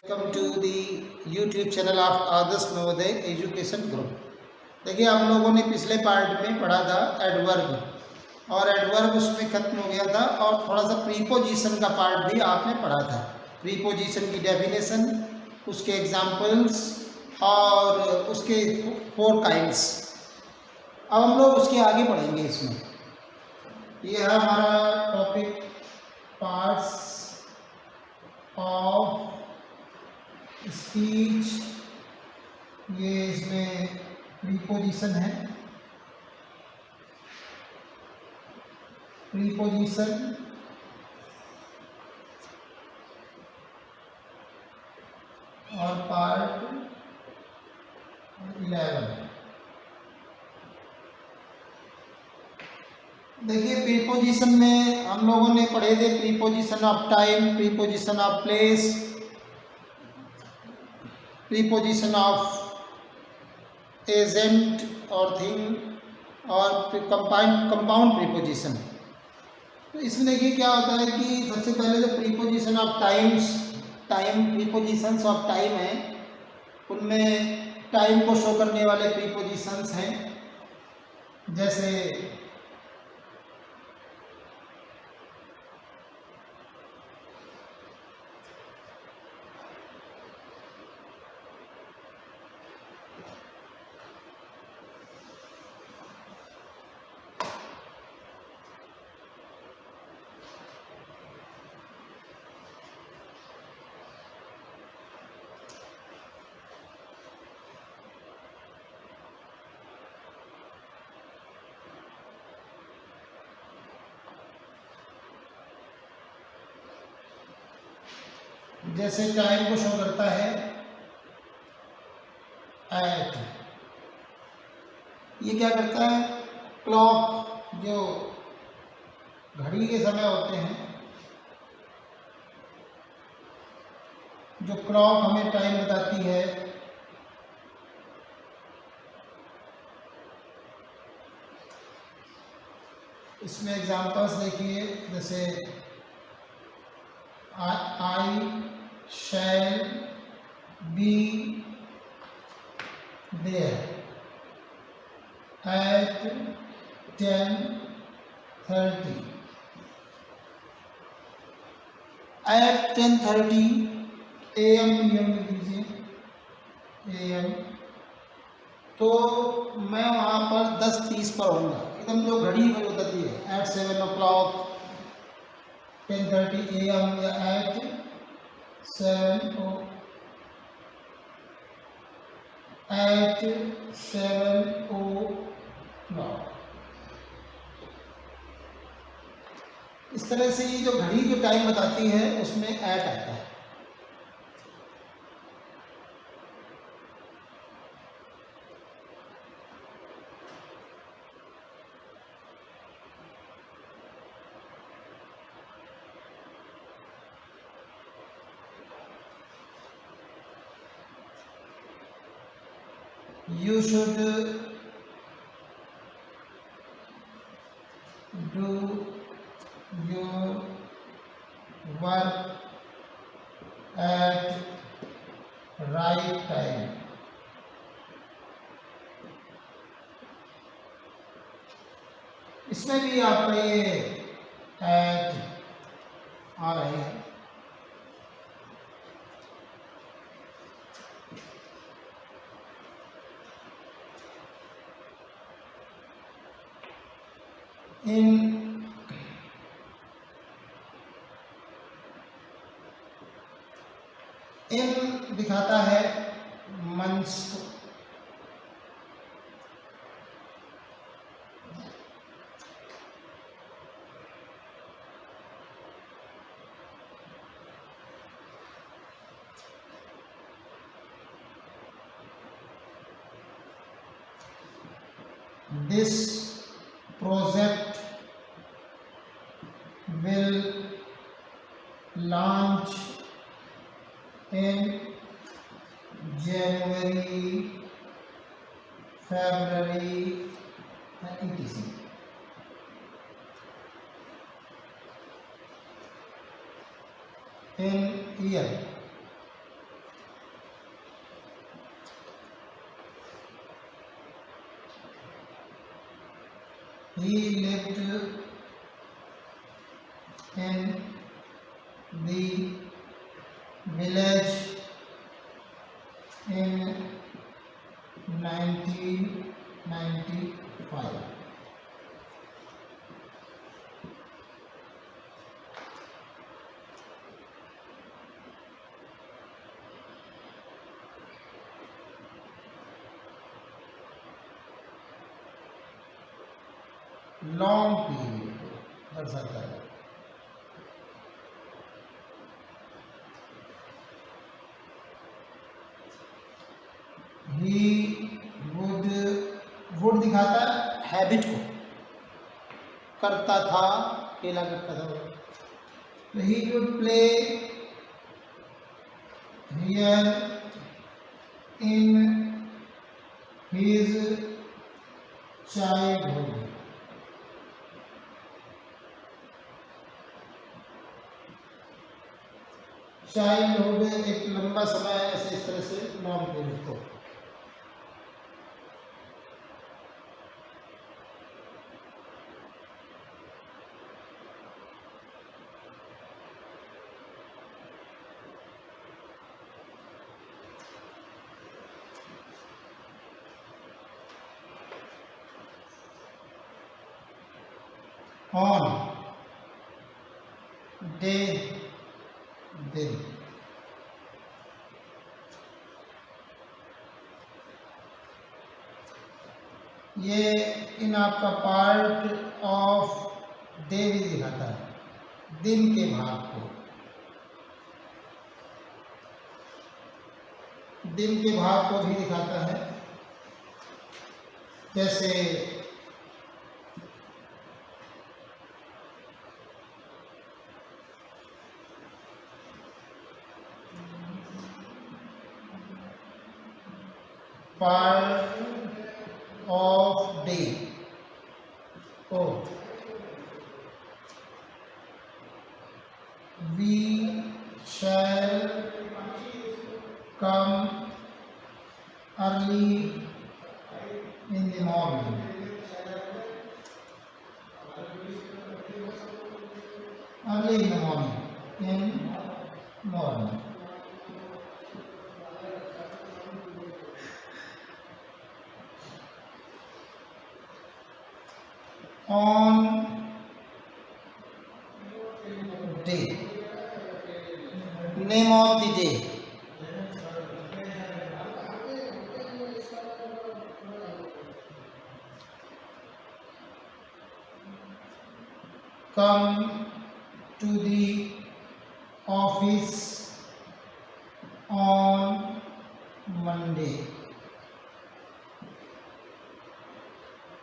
Welcome to the YouTube channel of Adarsh Navodaya education group. देखिए, आप लोगों ने पिछले पार्ट में पढ़ा था एडवर्ब, और एडवर्ब उसमें खत्म हो गया था, और थोड़ा सा प्रीपोजिशन का पार्ट भी आपने पढ़ा था। प्रीपोजिशन की डेफिनेशन, उसके एग्जाम्पल्स और उसके 4 काइंड्स। अब हम लोग उसके आगे पढ़ेंगे। इसमें ये है हमारा टॉपिक, पार्ट्स ऑफ स्पीच। ये इसमें प्रीपोजिशन है, प्रीपोजिशन और पार्ट 11। देखिए, प्रीपोजिशन में हम लोगों ने पढ़े थे preposition of time, preposition of place, preposition of agent और थिंग, और कंपाउंड प्रीपोजिशन। तो इसमें देखिए क्या होता है कि सबसे पहले जो preposition of time prepositions of time है, उनमें टाइम को शो करने वाले प्रीपोजिशंस हैं, जैसे टाइम को शो करता है एट। ये क्या करता है? क्लॉक, जो घड़ी के समय होते हैं, जो क्लॉक हमें टाइम बताती है, इसमें एग्जांपल्स देखिए, जैसे I shall be there at 10:30। At 10:30 AM PM लिख दीजिए, AM। तो मैं वहाँ पर 10:30 पर होऊंगा, एकदम जो घड़ी में बताती है, एट 7 o'clock 10:30 AM या एट 7 o'clock। इस तरह से ये जो घड़ी जो टाइम बताती है, उसमें एट आता है। You should do your work at right time। इसमें भी आपका ये एट आ रही है। इन दिखाता है मंथ्स को। This project will launch in January, February, etc. In year, he lived in the village in 1995. Long period को दर्शाता है। ही वुड दिखाता है हैबिट को, करता था, खेला करता था। तो he would play here in his childhood. Childhood एक लंबा समय ऐसे इस तरह से लॉन्ग पीरियड को। ऑन डे दिन, ये इन आपका पार्ट ऑफ डे भी दिखाता है, दिन के भाग को। दिन के भाग को भी दिखाता है, जैसे part of day. Oh, we shall come early in the morning. Early in the morning. In morning. On day, name of the day, come to the office on Monday।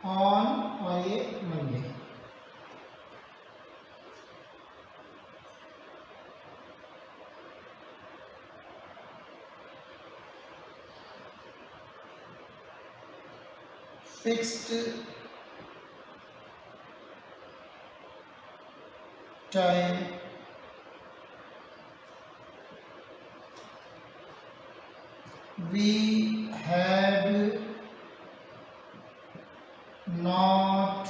On और ये Monday. Fixed time, we had not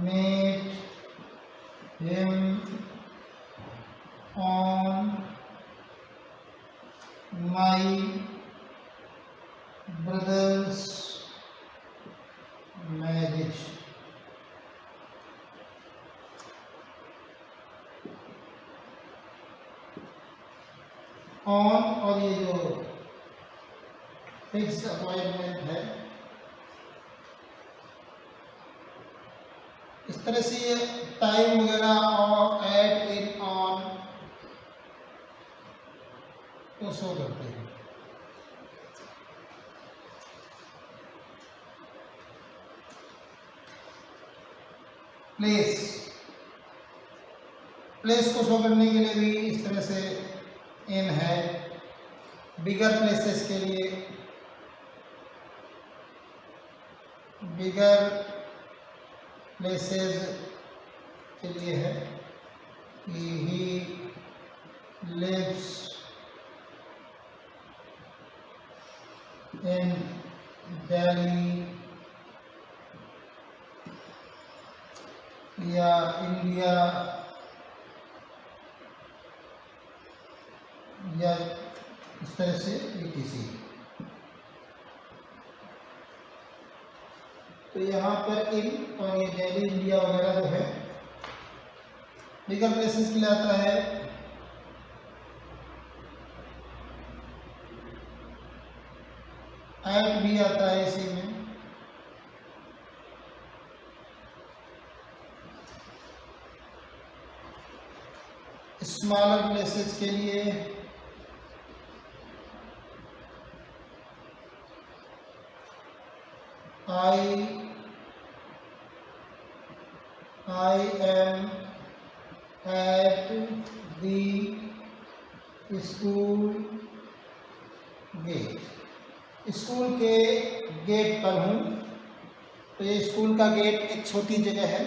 made him on my brother's marriage। On और ये जो fixed appointment है, इस तरह से ये टाइम वगैरह और एट, इन, ऑन को शो करते हैं। प्लेस, प्लेस को शो करने के लिए भी इस तरह से इन है। बिगर प्लेसेस के लिए, बिगर प्लेसेस के लिए है कि ही लिव्स इन दिल्ली या इंडिया या इस तरह से ETC। तो यहाँ पर इन और ये दिल्ली इंडिया वगैरह जो है लीगल प्लेसेस के लिए आता है। एक्ट भी आता है इसी में। स्मॉलर प्लेसेस के लिए I am at the school gate। School के गेट पर हूँ। तो ये स्कूल का गेट एक छोटी जगह है।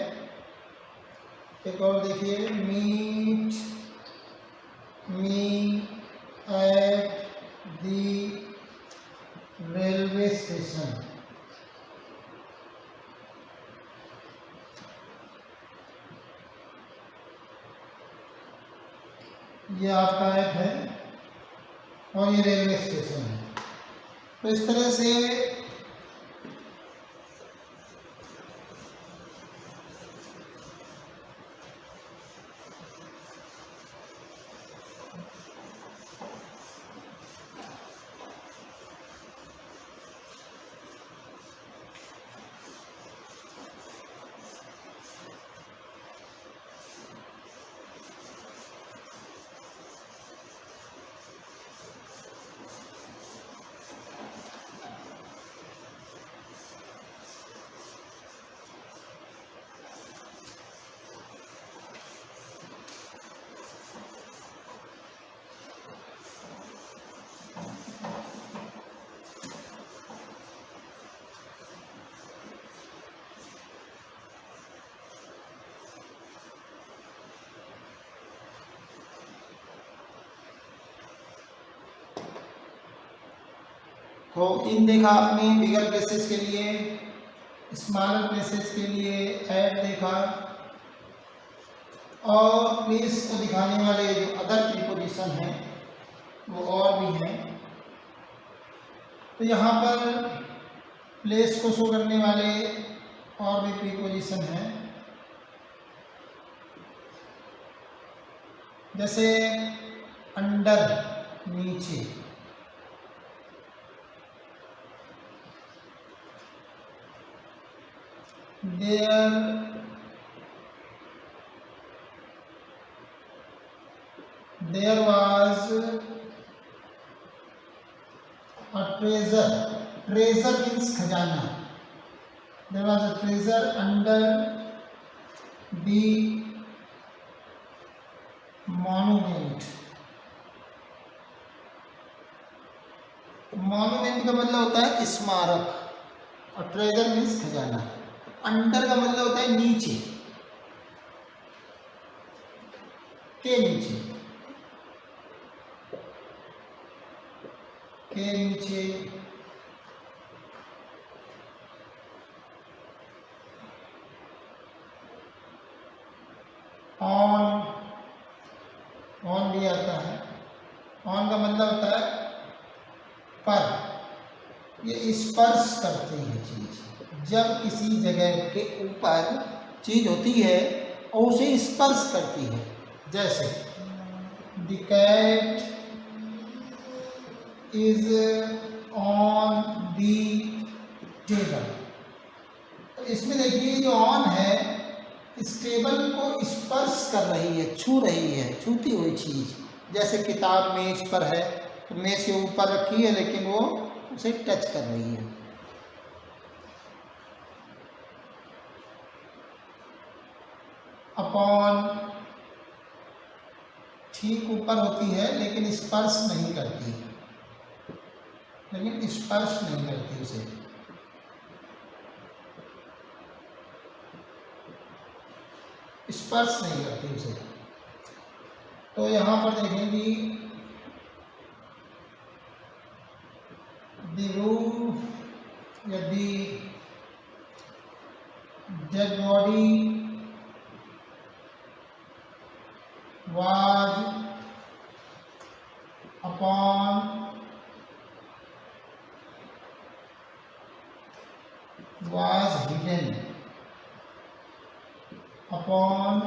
एक और देखिए, meet me at the railway station. ये आपका ऐप है और ये रेलवे स्टेशन है। तो इस तरह से तो इन देखा आपने बिगर प्लेसेस के लिए, स्मॉलर प्लेसेस के लिए ऐड देखा, और प्लेस को दिखाने वाले जो अदर प्रीपोजिशन हैं वो और भी हैं। तो यहाँ पर प्लेस को शो करने वाले और भी प्रीपोजिशन हैं, जैसे अंडर नीचे, there was a treasure। treasure means खजाना। there was a treasure under the monument। monument का मतलब होता है स्मारक और treasure means खजाना। अंडर का मतलब होता है नीचे, के नीचे, के नीचे। ऑन, ऑन भी आता है। ऑन का मतलब होता है पर। ये स्पर्श करते हैं चीज। जब किसी जगह के ऊपर चीज होती है और उसे स्पर्श करती है, जैसे the cat is on the table. इसमें देखिए जो ऑन है इस टेबल को स्पर्श कर रही है, छू रही है, छूती हुई चीज। जैसे किताब मेज पर है तो मेज के ऊपर रखी है लेकिन वो उसे टच कर रही है। अपॉन ठीक ऊपर होती है लेकिन स्पर्श नहीं करती, लेकिन स्पर्श नहीं करती उसे। स्पर्श नहीं करती उसे। तो यहाँ पर देखेंगी द रूफ या the dead body was upon was hidden upon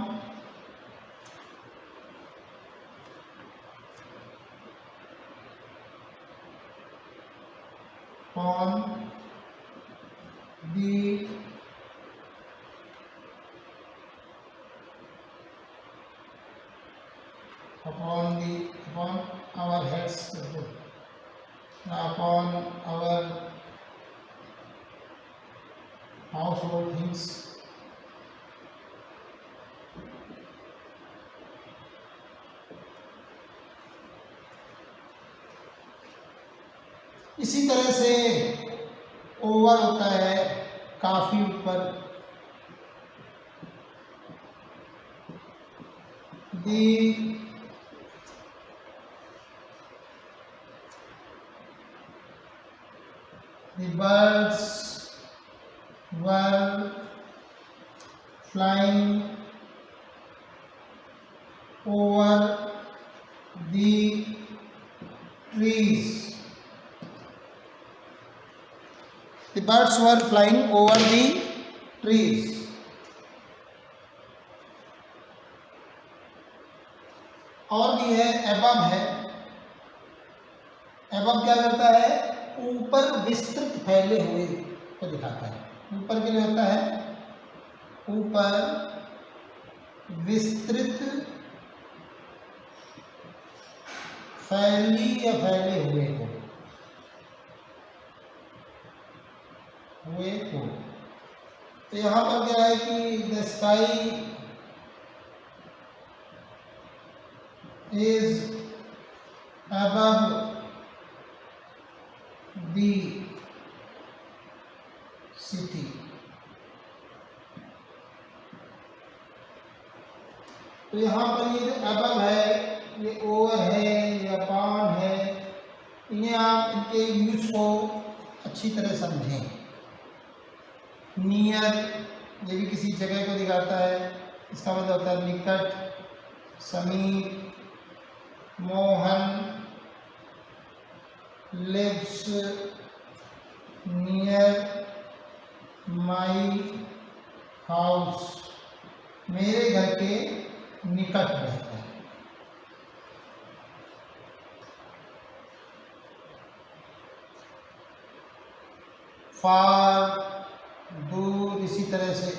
the upon our heads, upon our household things. इसी तरह से ओवर होता है काफी ऊपर, the birds were flying over the trees. The birds were flying over the trees. और भी है above है। above क्या करता है? ऊपर विस्तृत फैले हुए को दिखाता है। ऊपर के लिए होता है ऊपर विस्तृत फैली या फैले हुए को तो यहाँ पर क्या है कि the sky is above the city. तो यहाँ पर ये अबव है, ये ओवर है, ये अपॉन है, इन्हें आप इनके यूज को अच्छी तरह समझें। नियर ये भी किसी जगह को दिखाता है, इसका मतलब होता है निकट, समीप। Mohan lives near my house, मेरे घर के निकट रहता है। फार दूर, इसी तरह से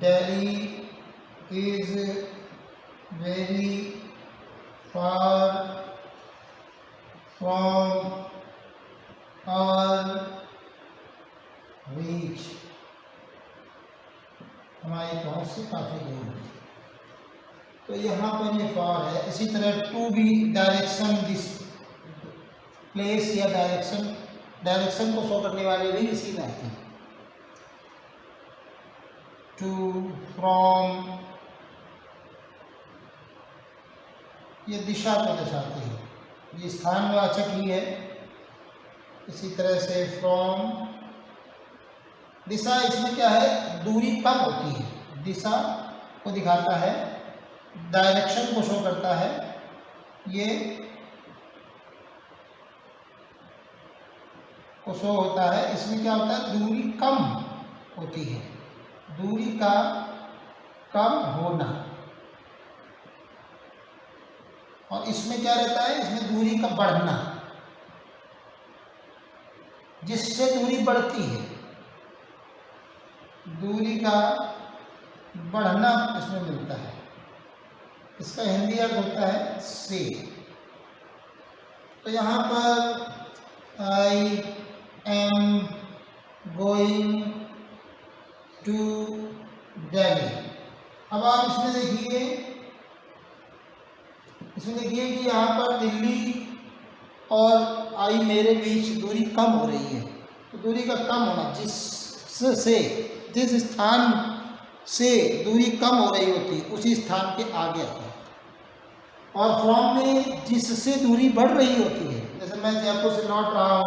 Delhi is very far from our reach, हमारी पहुंच से काफी दूर है। तो यहाँ पर ये फार है। इसी तरह टू भी डायरेक्शन, दिस प्लेस या डायरेक्शन को शो करने वाले भी इसी में आते हैं। टू, फ्रॉम, ये दिशा को दर्शाते हैं, ये स्थानवाचक ही है। इसी तरह से फ्रॉम, दिशा, इसमें क्या है? दूरी कम होती है, दिशा को दिखाता है, डायरेक्शन को शो करता है। ये को शो होता है, इसमें क्या होता है? दूरी कम होती है, दूरी का कम होना। और इसमें क्या रहता है? इसमें दूरी का बढ़ना, जिससे दूरी बढ़ती है, दूरी का बढ़ना इसमें मिलता है। इसका हिंदी अर्थ होता है से। तो यहाँ पर I am going to Delhi. अब आप इसमें देखिए कि यहाँ पर दिल्ली और आई मेरे बीच दूरी कम हो रही है। तो दूरी का कम होना, जिस स्थान से दूरी कम हो रही होती है उसी स्थान के आगे आता है। और फ्रॉम में जिससे दूरी बढ़ रही होती है, जैसे मैं जयपुर से लौट रहा हूँ,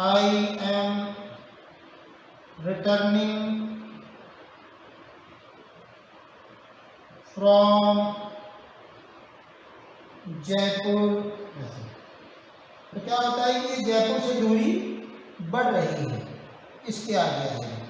I am returning from Jaipur. तो क्या होता है कि जयपुर से दूरी बढ़ रही है, इसके आगे आ जाए।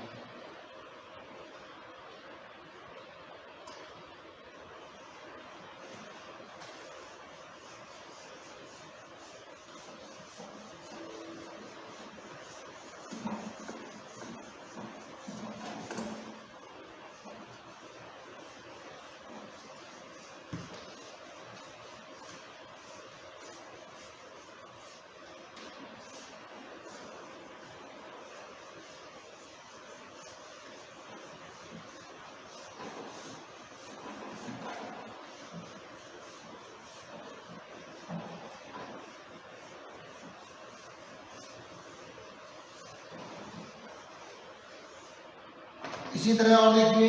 इसी तरह और देखिए,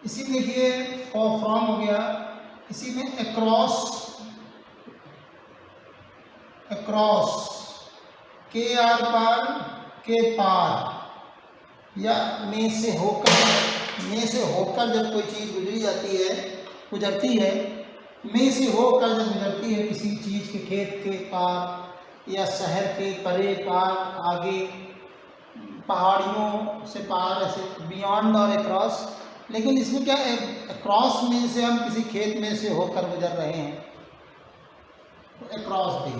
इसी में देखिए फ्रॉम हो गया, इसी में अक्रॉस, अक्रॉस के आर पार, के पार, या में से होकर जब कोई चीज़ गुजरती है में से होकर जब गुजरती है किसी चीज़ के, खेत के पार या शहर के परे पार, आगे पहाड़ियों से पार, ऐसे बियॉन्ड और अक्रॉस। लेकिन इसमें क्या है, अक्रॉस में से हम किसी खेत में से होकर गुजर रहे हैं तो अक्रॉस भी।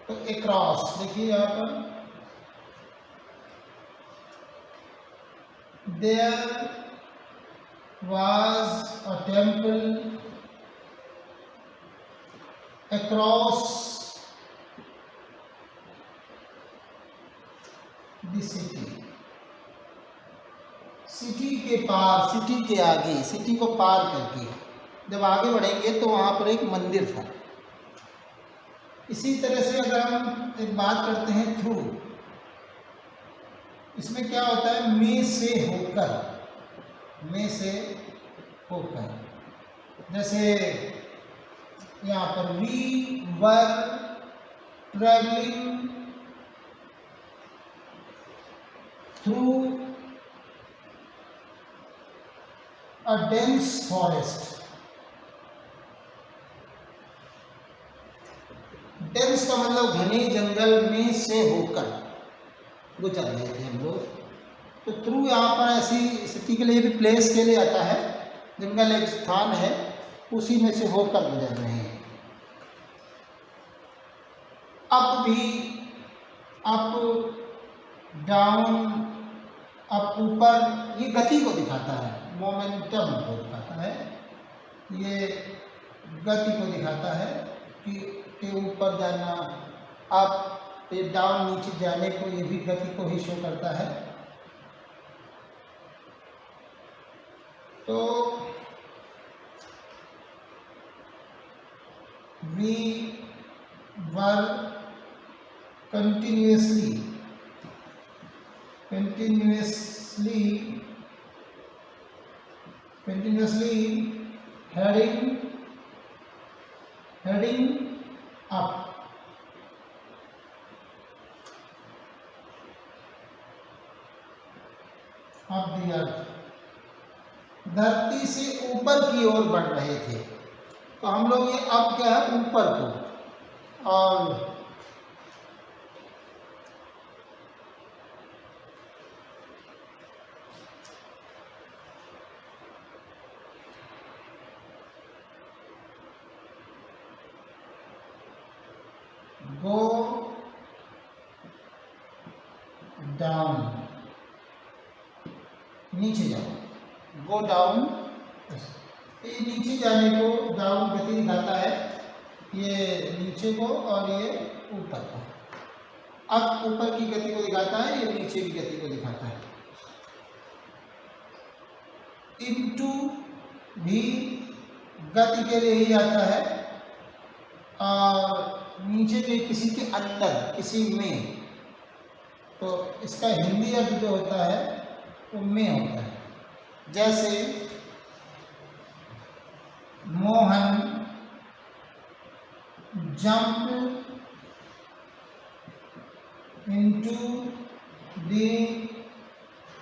तो अक्रॉस देखिए यहाँ पर, there was a temple across the city। City के पार, सिटी के आगे, सिटी को पार करके जब आगे बढ़ेंगे तो वहाँ पर एक मंदिर था। इसी तरह से अगर हम एक बात करते हैं थ्रू, इसमें क्या होता है, में से होकर, में से होकर। जैसे यहाँ पर we were travelling through a dense forest. Dense का मतलब घने जंगल में से होकर गुजर रहे थे हम लोग। तो थ्रू यहाँ पर ऐसी स्थिति के लिए भी, प्लेस के लिए आता है, जंगल एक स्थान है, उसी में से होकर गुजर रहे हैं। अप भी, अप डाउन, अप ऊपर, ये गति को दिखाता है, मोमेंटम को दिखाता है, ये गति को दिखाता है कि ऊपर जाना, अप डाउन, नीचे जाने को, ये भी गति को ही शो करता है। तो we were continuously heading up। of the earth, धरती से ऊपर की ओर बढ़ रहे थे। तो हम लोग ये अब क्या है, ऊपर को, और गो डाउन, नीचे जाओ, गो डाउन। ये नीचे जाने को डाउन गति दिखाता है, ये नीचे को, और ये ऊपर को। अब ऊपर की गति को दिखाता है, ये नीचे की गति को दिखाता है। इनटू भी गति के लिए ही आता है, और नीचे के किसी के अंदर, किसी में, तो इसका हिंदी अर्थ जो होता है वो में होता है। जैसे jump into the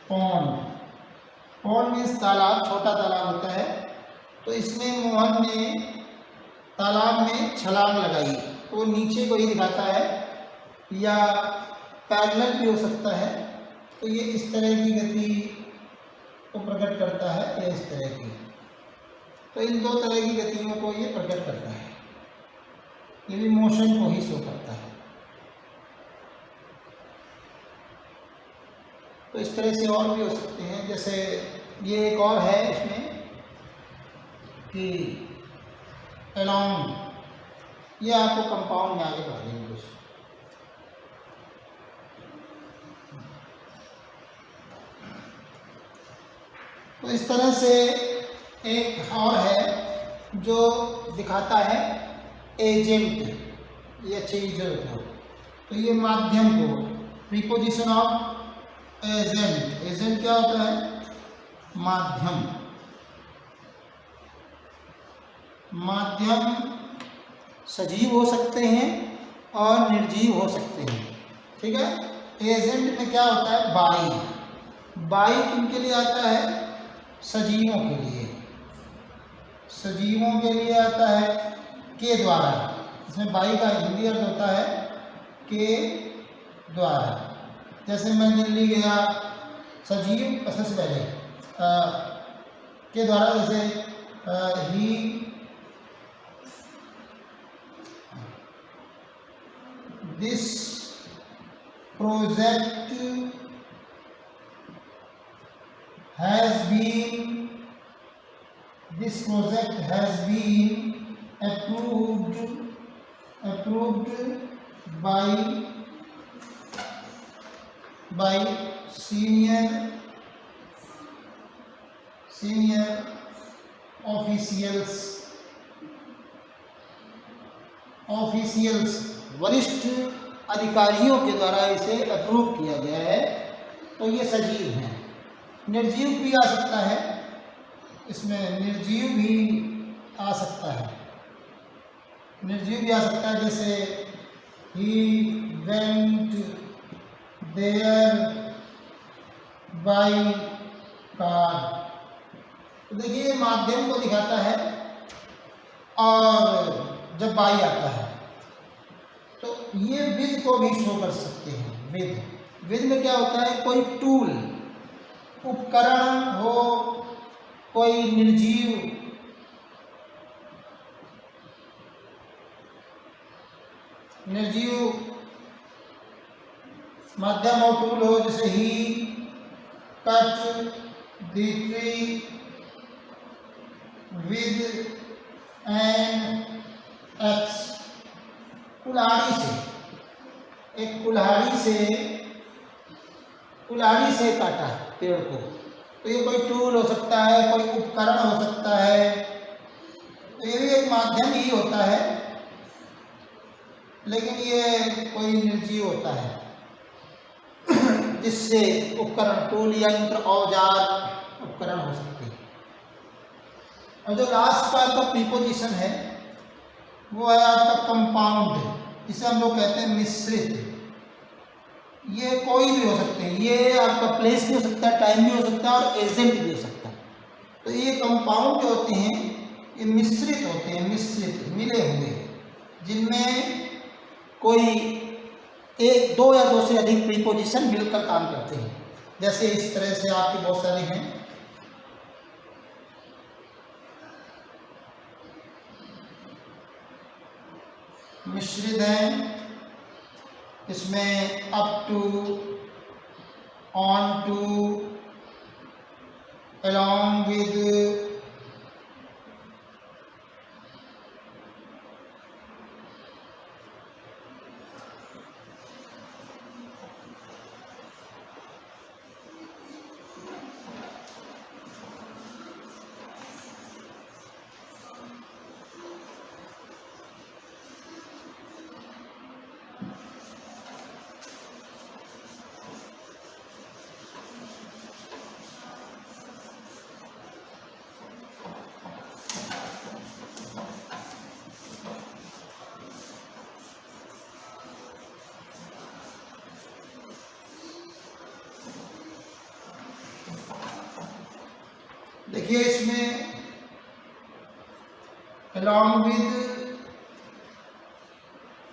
pond. Pond means तालाब, छोटा तालाब होता है। तो इसमें मोहन ने तालाब में छलांग लगाई, तो वो नीचे को ही दिखाता है या पैरेलल भी हो सकता है। तो ये इस तरह की गति को प्रकट करता है या इस तरह की। तो इन दो तरह की गतियों को ये प्रकट करता है, ये भी मोशन को ही शो करता है। तो इस तरह से और भी हो सकते हैं, जैसे ये एक और है इसमें कि अलोंग, ये आपको कंपाउंड में आगे बढ़ा देंगे कुछ। तो इस तरह से एक और है जो दिखाता है एजेंट या चीजर को। तो ये माध्यम को, प्रीपोजिशन ऑफ एजेंट। एजेंट क्या होता है? माध्यम। माध्यम सजीव हो सकते हैं और निर्जीव हो सकते हैं, ठीक है। एजेंट में क्या होता है? बाई। बाई किनके लिए आता है? सजीवों के लिए। सजीवों के लिए आता है के द्वारा। इसमें बाई का हिंदी अर्थ होता है के द्वारा। जैसे मैं दिल्ली गया, सजीव सबसे पहले के द्वारा, जैसे ही this project has been approved by senior officials, वरिष्ठ अधिकारियों के द्वारा इसे अप्रूव किया गया है। तो ये सजीव हैं। निर्जीव भी आ सकता है, इसमें निर्जीव भी आ सकता है। निर्जीव भी आ सकता है, जैसे he went there by car। तो देखिए ये माध्यम को दिखाता है, और जब बाई आता है तो ये विद को भी शो कर सकते हैं। विद में क्या होता है? कोई टूल, उपकरण हो, कोई निर्जीव माध्यम और टूल हो, जैसे ही cut the tree with an axe. कुल्हाड़ी से, एक कुल्हाड़ी से काटा पेड़ को। तो ये कोई टूल हो सकता है, कोई उपकरण हो सकता है। तो ये भी एक माध्यम ही होता है, लेकिन ये कोई निर्जीव होता है, जिससे उपकरण, टूल, यंत्र, औजार, उपकरण हो सकते हैं। और जो लास्ट का आपका प्रीपोजिशन है वो है आपका कंपाउंड। इसे हम लोग कहते हैं मिश्रित। ये कोई भी हो सकते हैं, ये आपका प्लेस भी हो सकता है, टाइम भी हो सकता है, और एजेंट भी हो सकता है। तो ये कंपाउंड जो होते हैं ये मिश्रित होते हैं, मिश्रित, मिले हुए, जिनमें कोई एक, दो या दो से अधिक प्रीपोजिशन मिलकर काम करते हैं। जैसे इस तरह से आपके बहुत सारे हैं। मिश्रित हैं, इसमें up to, on to, along with, देखिए इसमें along with,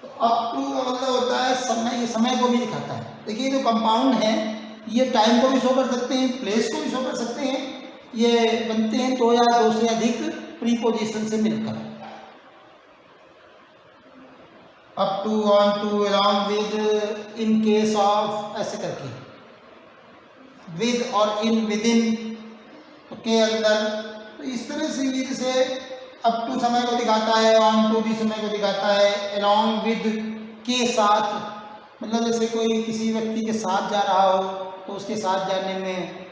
तो अप टू का मतलब होता है समय, ये समय को भी दिखाता है। देखिए जो कंपाउंड है ये टाइम को भी शो कर सकते हैं, प्लेस को भी शो कर सकते हैं। ये बनते हैं दो या दो से अधिक प्रीपोजिशन से मिलकर। Up to, on to, along with, in case of, ऐसे करके, विद और इन, विद इन के अंदर। तो इस तरह से ये जैसे अप टू समय को दिखाता है, ऑन टू भी समय को दिखाता है, along with के साथ, मतलब जैसे कोई किसी व्यक्ति के साथ जा रहा हो तो उसके साथ जाने में,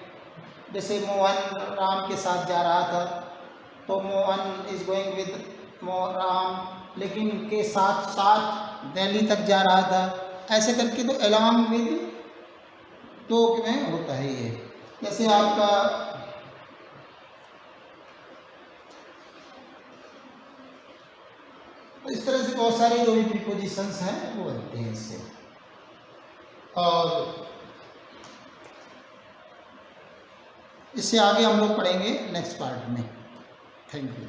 जैसे मोहन राम के साथ जा रहा था तो Mohan is going with Ram, लेकिन के साथ साथ दिल्ली तक जा रहा था, ऐसे करके। तो along with तो में होता है ये। जैसे आपका तो इस तरह से बहुत सारे जो भी प्रीपोजिशंस हैं वो बनते हैं इससे। और इससे आगे हम लोग पढ़ेंगे नेक्स्ट पार्ट में। Thank you.